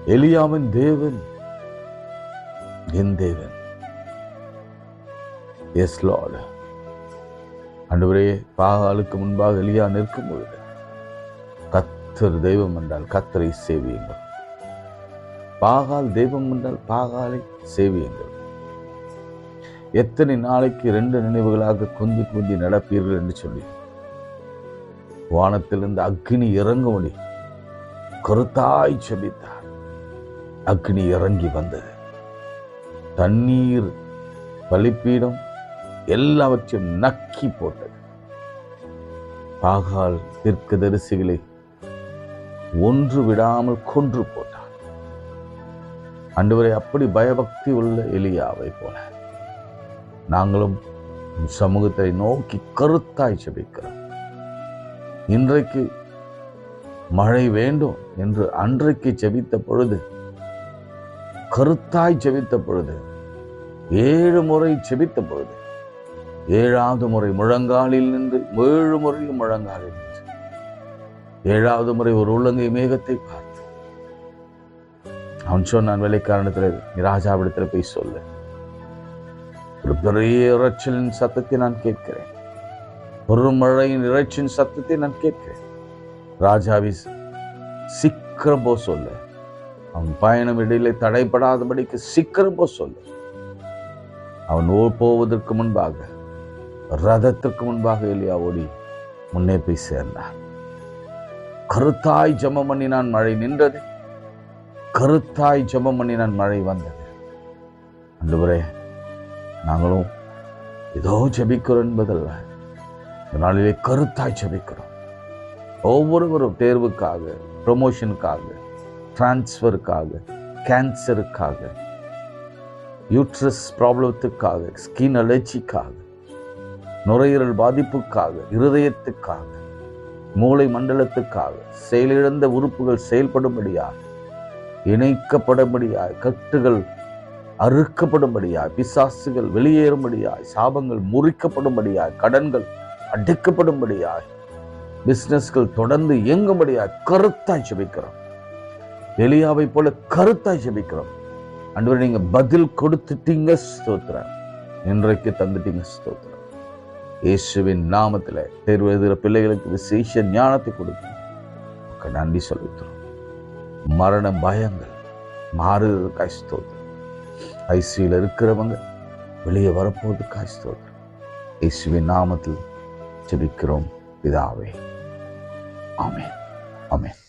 எலியாவின் தேவன் என் தேவன். Yes Lord. ஆண்டவரே, பாகாலுக்கு முன்பாக எலியா நிற்கும் பொழுது கர்த்தர் தெய்வம் என்றால் கர்த்தரை சேவியுங்கள். பாகால் தெய்வம் என்றால் பாகாலை சேவியுங்கள். எத்தனை நாளைக்கு 2 நினைவுகளாக குந்தி குந்தி நடப்பீர்கள் என்று சொல்லி வானத்திலிருந்து அக்னி இறங்கும்படி கருத்தாய் செபித்தார். அக்னி இறங்கி வந்தது. தண்ணீர் பலிப்பீடம் எல்லாவற்றையும் நக்கி போட்டது. பாகால் தீர்க்கதரிசிகளை ஒன்று விடாமல் கொன்று போட்டார். ஆண்டவரே, அப்படி பயபக்தி உள்ள எலியாவை போல நாங்களும் சமூகத்தை நோக்கி கருத்தாய் செபிக்கிறோம். இன்றைக்கு மழை வேண்டும் என்று அன்றைக்கு செபித்த பொழுது, கருத்தாய் செபித்த பொழுது, 7 முறை செபித்த பொழுது, 7வது முறை முழங்காலில் நின்று 7 முறையும் முழங்காலில் நின்று 7வது முறை ஒரு உள்ளங்கை மேகத்தை பார்த்து அவன் சொன்னான், வேலைக்காரனத்தில் நீ ராஜாவிடத்தில் போய் சொல்லு, ஒரு பெரிய இறைச்சலின் சத்தத்தை நான் கேட்கிறேன், ஒரு மழையின் இறைச்சின் சத்தத்தை நான் கேட்கிறேன். ராஜாவி சீக்கிரம் போ சொல்லு, அவன் பயணம் இடையிலே தடைப்படாதபடிக்கு சீக்கிரம் போ சொல்லு. அவன் போவதற்கு முன்பாக, ரதத்திற்கு முன்பாக எலியா ஓடி முன்னே போய் சேர்ந்தான். கருத்தாய் ஜெபம் பண்ணினான், மழை நின்றது. கருத்தாய் ஜெபம் பண்ணினான், மழை வந்தது. ஆண்டவரே, நாங்களும் ஏதோ ஜெபிக்கிறோம் என்பதல்ல, இந்த நாளிலே கருத்தாய் ஜெபிக்கிறோம். ஒவ்வொருவரும் தேர்வுக்காக, ப்ரமோஷனுக்காக, டிரான்ஸ்ஃபருக்காக, கேன்சருக்காக, யூட்ரஸ் ப்ராப்ளத்துக்காக, ஸ்கின் அலர்ஜிக்காக, நுரையீரல் பாதிப்புக்காக, இருதயத்துக்காக, மூளை மண்டலத்துக்காக, செயலிழந்த உறுப்புகள் செயல்படும்படியாய், இணைக்கப்படும்படியாய், கட்டுகள் அறுக்கப்படும்படியாய், பிசாசுகள் வெளியேறும்படியாய், சாபங்கள் முறிக்கப்படும்படியாய், கடன்கள் அடைக்கப்படும்படியாய், பிசினஸ்கள் தொடர்ந்து இயங்கும்படியாய் கருத்தாய் ஜெபிக்கிறோம். எலியாவை போல கருத்தாய் ஜெபிக்கிறோம். ஆண்டவரே, நீங்க பதில் கொடுத்துட்டீங்க, ஸ்தோத்திரம். இன்றைக்கு தந்துட்டீங்க, ஸ்தோத்திரம். இயேசுவின் நாமத்தில் தேர்வு எழுதுகிற பிள்ளைகளுக்கு விசேஷ ஞானத்தை கொடுத்து நன்றி சொல்லிக்கிறோம். மரண பயங்கள் மாறுவதற்காய் ஸ்தோத்திரம். ஐசியில் இருக்கிறவங்க வெளியே வரப்போவதற்காய் ஸ்தோத்திரம். இயேசுவின் நாமத்தில் ஜெபிக்கிறோம் பிதாவே. ஆமென். ஆமென்.